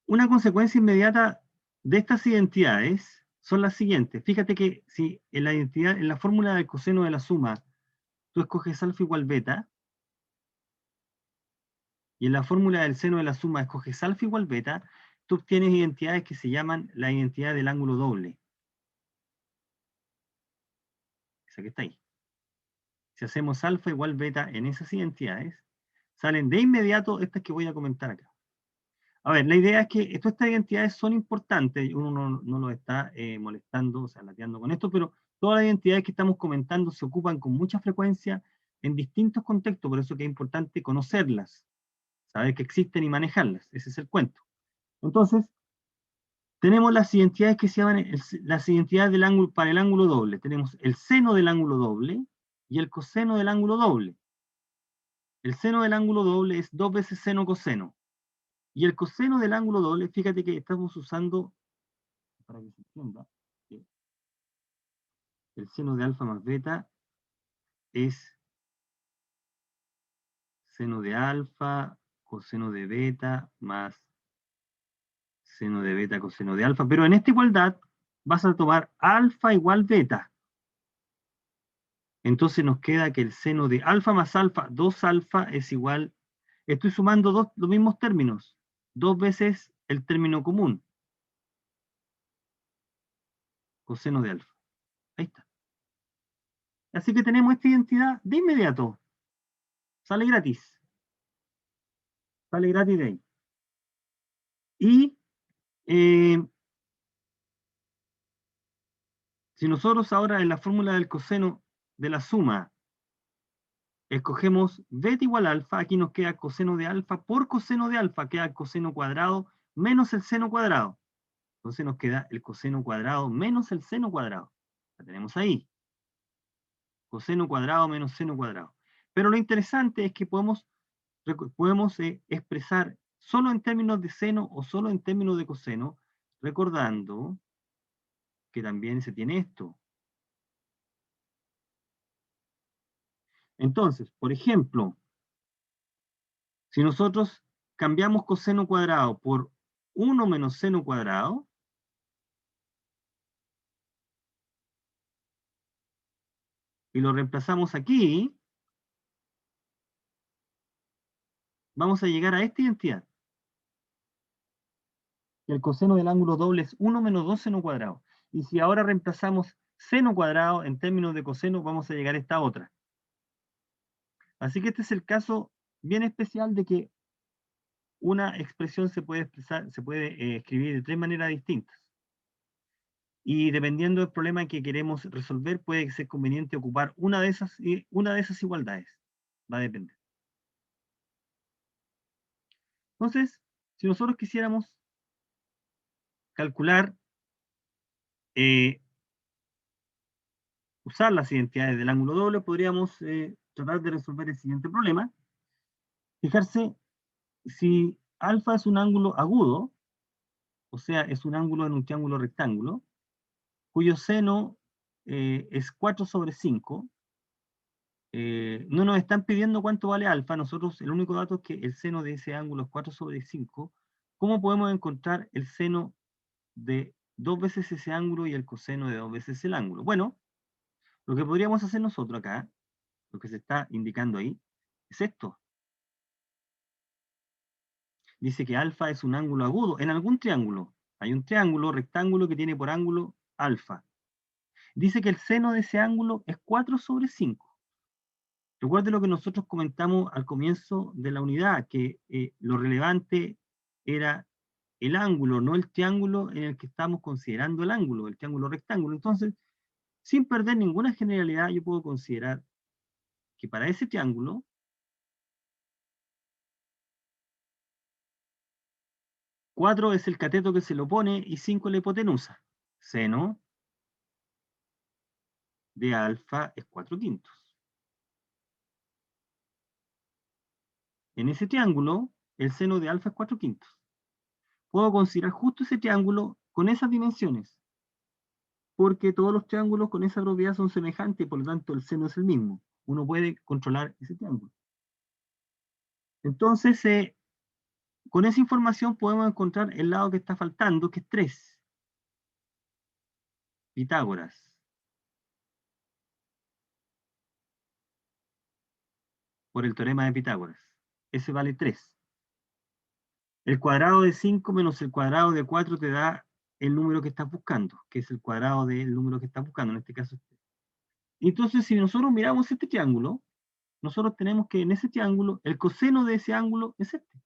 una consecuencia inmediata de estas identidades son las siguientes. Fíjate que si en la identidad, en la fórmula del coseno de la suma, tú escoges alfa igual beta, y en la fórmula del seno de la suma escoges alfa igual beta, tú obtienes identidades que se llaman la identidad del ángulo doble. Esa que está ahí. Si hacemos alfa igual beta en esas identidades, salen de inmediato estas que voy a comentar acá. A ver, la idea es que todas estas identidades son importantes, uno no lo está molestando, o sea, lateando con esto, pero todas las identidades que estamos comentando se ocupan con mucha frecuencia en distintos contextos, por eso que es importante conocerlas, saber que existen y manejarlas, ese es el cuento. Entonces, tenemos las identidades que se llaman las identidades del ángulo, para el ángulo doble. Tenemos el seno del ángulo doble y el coseno del ángulo doble. El seno del ángulo doble es 2 veces seno coseno. Y el coseno del ángulo doble, fíjate que estamos usando, para que se entienda, que el seno de alfa más beta es seno de alfa, coseno de beta, más seno de beta, coseno de alfa. Pero en esta igualdad vas a tomar alfa igual beta. Entonces nos queda que el seno de alfa más alfa, 2 alfa, es igual, estoy sumando los mismos términos, 2 veces el término común, coseno de alfa. Ahí está. Así que tenemos esta identidad de inmediato. Sale gratis. Sale gratis de ahí. Y si nosotros ahora en la fórmula del coseno de la suma escogemos beta igual a alfa, aquí nos queda coseno de alfa por coseno de alfa, queda el coseno cuadrado menos el seno cuadrado. Entonces nos queda el coseno cuadrado menos el seno cuadrado. La tenemos ahí. Coseno cuadrado menos seno cuadrado. Pero lo interesante es que podemos expresar solo en términos de seno o solo en términos de coseno, recordando que también se tiene esto. Entonces, por ejemplo, si nosotros cambiamos coseno cuadrado por 1 menos seno cuadrado, y lo reemplazamos aquí, vamos a llegar a esta identidad. El coseno del ángulo doble es 1 menos 2 seno cuadrado. Y si ahora reemplazamos seno cuadrado, en términos de coseno, vamos a llegar a esta otra. Así que este es el caso bien especial de que una expresión se puede expresar, se puede escribir de tres maneras distintas. Y dependiendo del problema que queremos resolver, puede ser conveniente ocupar una de esas igualdades. Va a depender. Entonces, si nosotros quisiéramos calcular, usar las identidades del ángulo doble, podríamos tratar de resolver el siguiente problema. Fijarse si alfa es un ángulo agudo, o sea, es un ángulo en un triángulo rectángulo, cuyo seno es 4 sobre 5. No nos están pidiendo cuánto vale alfa, nosotros el único dato es que el seno de ese ángulo es 4 sobre 5. ¿Cómo podemos encontrar el seno de 2 veces ese ángulo y el coseno de 2 veces el ángulo? Bueno, lo que podríamos hacer nosotros acá, lo que se está indicando ahí, es esto. Dice que alfa es un ángulo agudo en algún triángulo. Hay un triángulo rectángulo que tiene por ángulo alfa. Dice que el seno de ese ángulo es 4 sobre 5. Recuerde lo que nosotros comentamos al comienzo de la unidad, que lo relevante era el ángulo, no el triángulo en el que estamos considerando el ángulo, el triángulo rectángulo. Entonces, sin perder ninguna generalidad, yo puedo considerar que para ese triángulo, 4 es el cateto que se lo pone y 5 la hipotenusa. Seno de alfa es 4 quintos. En ese triángulo, el seno de alfa es 4 quintos. Puedo considerar justo ese triángulo con esas dimensiones, porque todos los triángulos con esa propiedad son semejantes, por lo tanto el seno es el mismo. Uno puede controlar ese triángulo. Entonces, con esa información podemos encontrar el lado que está faltando, que es 3. Pitágoras. Por el teorema de Pitágoras. Ese vale 3. El cuadrado de 5 menos el cuadrado de 4 te da el número que estás buscando, que es el cuadrado del número que estás buscando, en este caso es 3. Entonces, si nosotros miramos este triángulo, nosotros tenemos que en ese triángulo, el coseno de ese ángulo es este.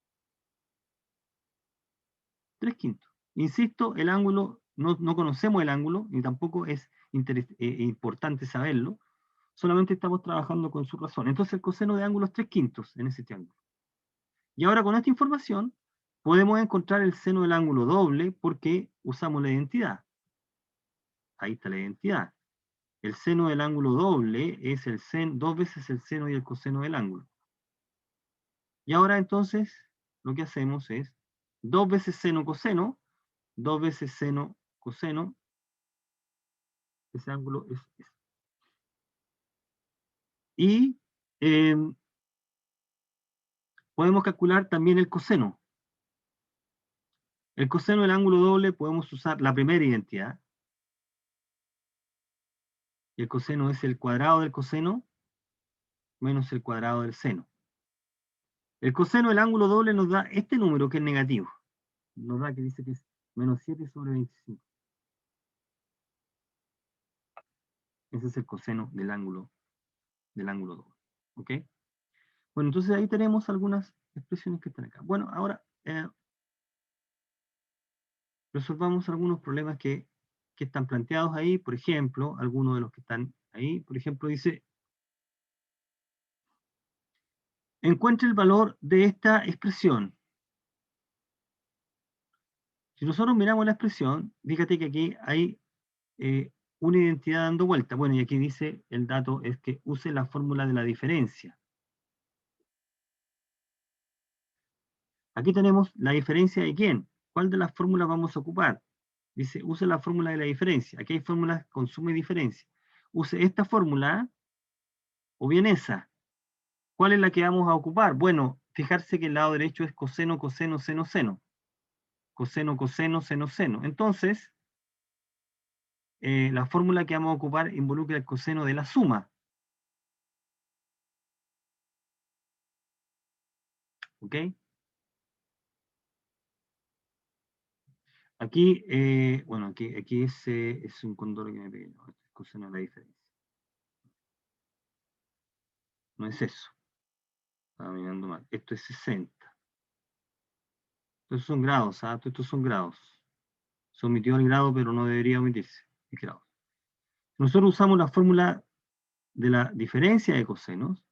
3 quintos. Insisto, el ángulo, no conocemos el ángulo, ni tampoco es importante saberlo, solamente estamos trabajando con su razón. Entonces el coseno de ángulo es 3 quintos en ese triángulo. Y ahora con esta información podemos encontrar el seno del ángulo doble porque usamos la identidad. Ahí está la identidad. El seno del ángulo doble es el seno, 2 veces el seno y el coseno del ángulo. Y ahora entonces lo que hacemos es 2 veces seno coseno, 2 veces seno coseno, ese ángulo es ese. Y eh, podemos calcular también el coseno. El coseno del ángulo doble podemos usar la primera identidad. Y el coseno es el cuadrado del coseno menos el cuadrado del seno. El coseno del ángulo doble nos da este número que es negativo. Nos da que dice que es menos 7 sobre 25. Ese es el coseno del ángulo doble. ¿Ok? Bueno, entonces ahí tenemos algunas expresiones que están acá. Bueno, ahora resolvamos algunos problemas que están planteados ahí. Por ejemplo, algunos de los que están ahí. Por ejemplo, dice, encuentre el valor de esta expresión. Si nosotros miramos la expresión, fíjate que aquí hay una identidad dando vuelta. Bueno, y aquí dice, el dato es que use la fórmula de la diferencia. Aquí tenemos la diferencia de quién. ¿Cuál de las fórmulas vamos a ocupar? Dice, use la fórmula de la diferencia. Aquí hay fórmulas con suma y diferencia. Use esta fórmula o bien esa. ¿Cuál es la que vamos a ocupar? Bueno, fijarse que el lado derecho es coseno, coseno, seno, seno. Coseno, coseno, seno, seno. Entonces, la fórmula que vamos a ocupar involucra el coseno de la suma. ¿Ok? Aquí, bueno, aquí es un condoro que me pegué. coseno de la diferencia. No es eso. Estaba mirando mal. Esto es 60. Estos son grados, ¿ah? Estos son grados. Se omitió el grado, pero no debería omitirse. Es grado. Nosotros usamos la fórmula de la diferencia de cosenos,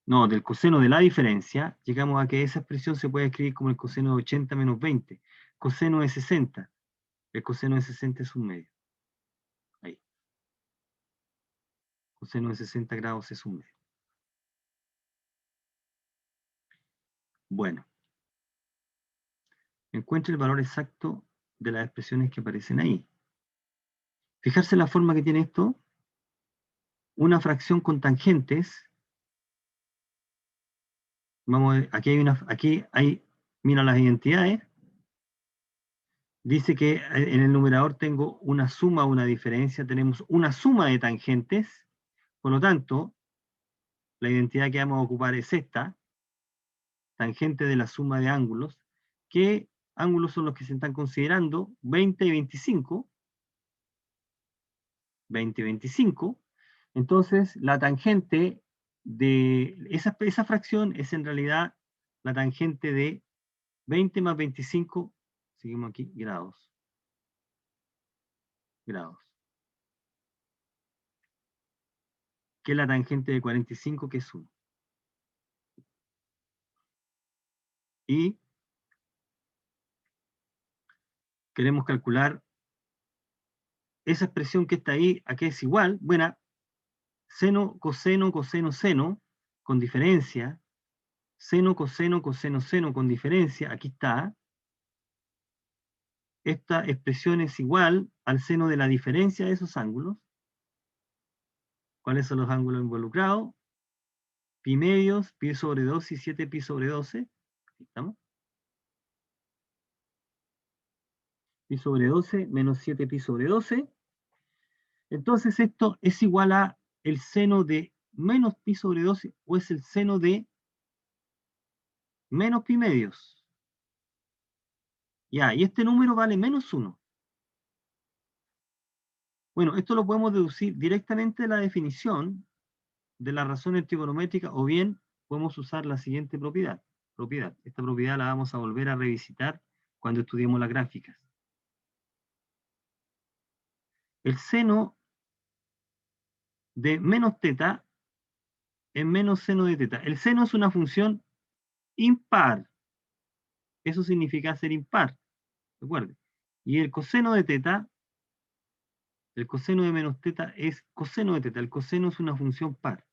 no, del coseno de la diferencia, llegamos a que esa expresión se puede escribir como el coseno de 80 menos 20. Coseno de 60. El coseno de 60 es un medio. Ahí. Coseno de 60 grados es un medio. Bueno. Encuentre el valor exacto de las expresiones que aparecen ahí. Fijarse en la forma que tiene esto. Una fracción con tangentes. Vamos a ver, aquí hay, mira las identidades. Dice que en el numerador tengo una suma o una diferencia. Tenemos una suma de tangentes. Por lo tanto, la identidad que vamos a ocupar es esta. Tangente de la suma de ángulos. ¿Qué ángulos son los que se están considerando? 20 y 25. 20 y 25. Entonces, la tangente de esa fracción es en realidad la tangente de 20 más 25, seguimos aquí, grados. Grados. Que es la tangente de 45, que es 1. Y queremos calcular esa expresión que está ahí, ¿a qué es igual? Bueno, seno, coseno, coseno, seno, con diferencia. Seno, coseno, coseno, seno, con diferencia. Aquí está. Esta expresión es igual al seno de la diferencia de esos ángulos. ¿Cuáles son los ángulos involucrados? Pi medios, pi sobre 12 y 7 pi sobre 12. Aquí estamos. Pi sobre 12 menos 7 pi sobre 12. Entonces esto es igual a el seno de menos pi sobre 12 o es el seno de menos pi medios. Ya, y este número vale menos 1. Bueno, esto lo podemos deducir directamente de la definición de las razones trigonométricas, o bien podemos usar la siguiente propiedad. Esta propiedad la vamos a volver a revisitar cuando estudiemos las gráficas. El seno de menos teta es menos seno de teta. El seno es una función impar. Eso significa ser impar. Recuerden. Y el coseno de teta, el coseno de menos teta es coseno de teta. El coseno es una función par.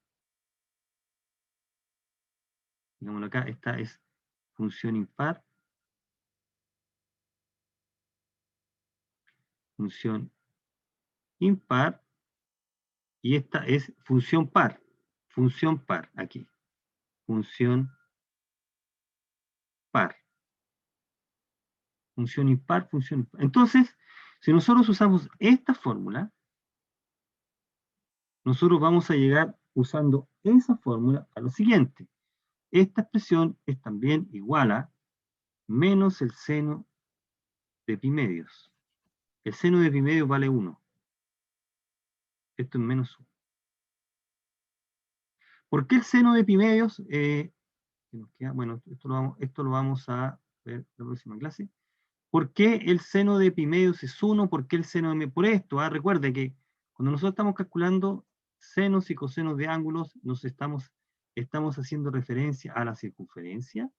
Digámoslo acá, esta es función impar. Función impar. Y esta es función par. Función par, aquí. Función par. Función impar, función impar. Entonces, si nosotros usamos esta fórmula, nosotros vamos a llegar usando esa fórmula a lo siguiente. Esta expresión es también igual a menos el seno de pi medios. El seno de pi medios vale 1. Esto es menos 1. ¿Por qué el seno de pi medios? Bueno, esto lo vamos a ver en la próxima clase. ¿Por qué el seno de pi medios es 1? ¿Por qué el seno de... Por esto, recuerde que cuando nosotros estamos calculando senos y cosenos de ángulos, estamos haciendo referencia a la circunferencia.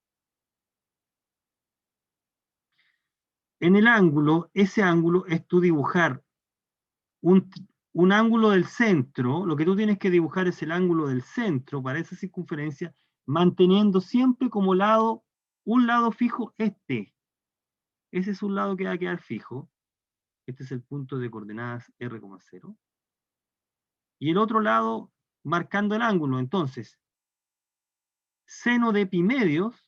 En el ángulo, ese ángulo es tú dibujar un ángulo del centro. Lo que tú tienes que dibujar es el ángulo del centro para esa circunferencia, manteniendo siempre como lado, un lado fijo este. Ese es un lado que va a quedar fijo. Este es el punto de coordenadas R,0. Y el otro lado marcando el ángulo. Entonces, seno de pi medios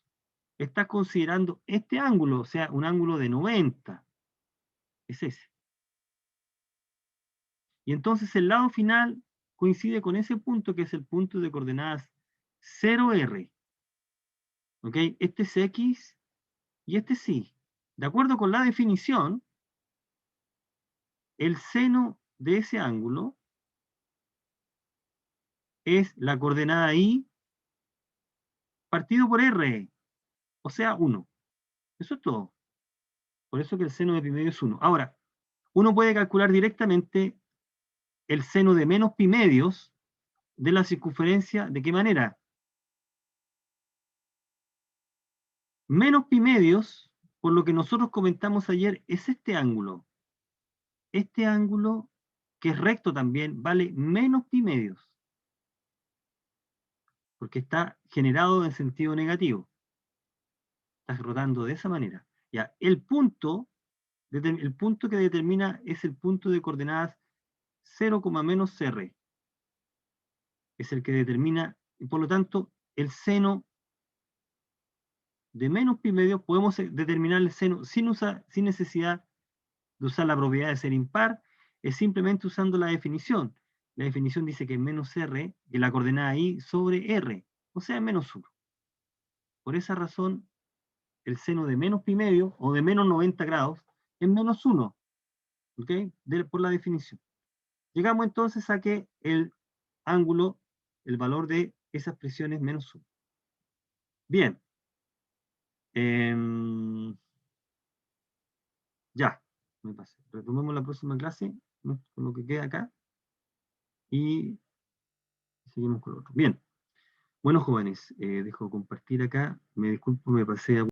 está considerando este ángulo, o sea, un ángulo de 90. Es ese. Y entonces el lado final coincide con ese punto, que es el punto de coordenadas 0R. ¿Ok? Este es X y este es Y. De acuerdo con la definición, el seno de ese ángulo es la coordenada I partido por R, o sea, 1. Eso es todo. Por eso que el seno de pi medio es 1. Ahora, uno puede calcular directamente el seno de menos pi medios de la circunferencia. ¿De qué manera? Menos pi medios, por lo que nosotros comentamos ayer, es este ángulo. Este ángulo, que es recto también, vale menos pi medios, porque está generado en sentido negativo. Estás rotando de esa manera. Ya, el punto que determina es el punto de coordenadas 0, menos R. Es el que determina, y por lo tanto, el seno de menos pi medio, podemos determinar el seno sin necesidad de usar la propiedad de ser impar, es simplemente usando la definición. La definición dice que es menos R, que la coordenada I sobre R, o sea, menos 1. Por esa razón, el seno de menos pi medio, o de menos 90 grados, es menos 1, ¿ok? Por la definición. Llegamos entonces a que el ángulo, el valor de esa expresión es menos 1. Bien. Ya, me pasé. Retomemos la próxima clase con lo que queda acá y seguimos con lo otro. Bien. Bueno, jóvenes, dejo compartir acá. Me disculpo, me pasé a